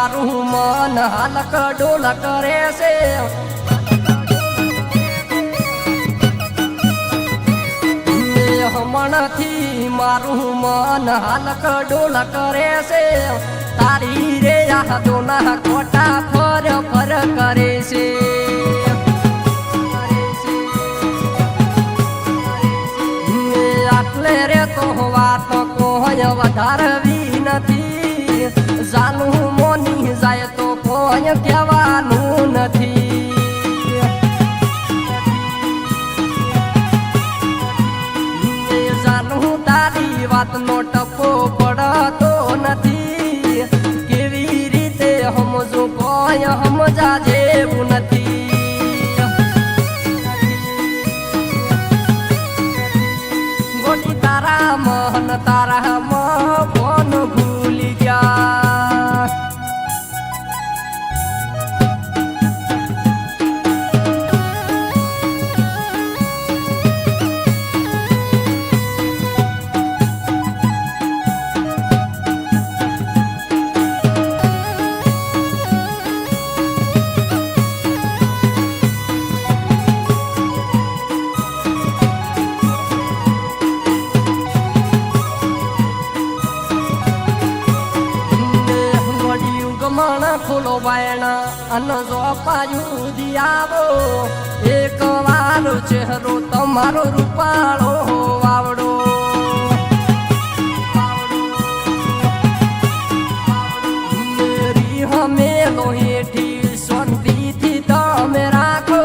મારું મન હાલક ડોલ કરે છે હમણથી મારું મન હાલક ડોલ કરે છે તારી રે યાદોના કોટા ફર ફર કરે છે આટલે રે તો વાત કોઈ વધારવી નથી જાનું મોની જાય તો કોઈ કહેવાનું નથી જાનું તારી વાતનો ટપો પડતો નથી કેવી રીતે સમજો કોઈ સમજા જેવું નથી ગોટી તારા મન તારા કોણ ભૂલી ગયા ફૂલો બાયણા અન જો પાયું દિયાવો એક વાર ચહેરો તમારો રૂપાળો વાવડો મેરી હમેલો હેઠી શાંતિથી તમે રાખો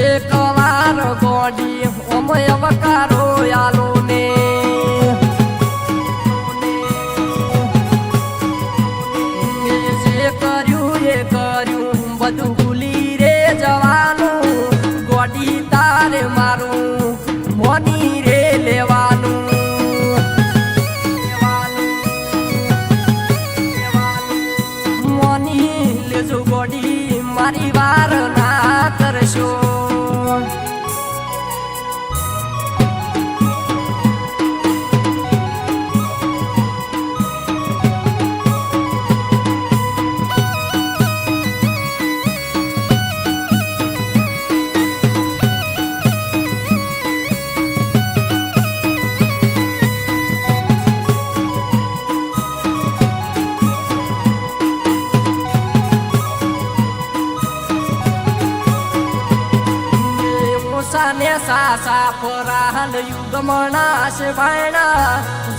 એક વાર ગોડી અમય વકારો આલો ને કર્યું બધું ભૂલી રે જવાનું ગોડી તારે મારું મોની રે લેવાનું મોની લેજો ગોડી મારી વાર ના કરશો ને સાસા પરાહલ યુગમણા છે ભાઈના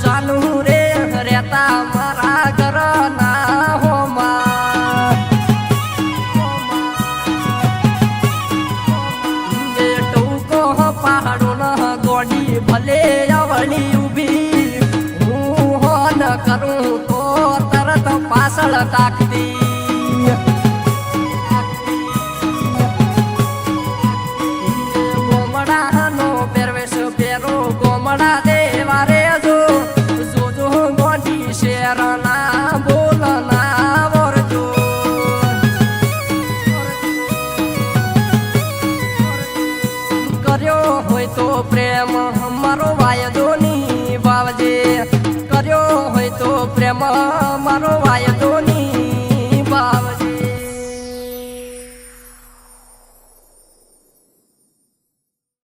જાનું રે રહેતા મારા ઘરના હોમાં ટૂંકો પહાડો ન ગોડી ભલે અવળી ઉભી હું હોન કરું તો તરત પાછળ તાકતી ગોમડા દેવા રે જોજો ગોડી શેરના બોલના વરજો કર્યો હોય તો પ્રેમ મારો વાયદો ની વાવજે કર્યો હોય તો પ્રેમ મારો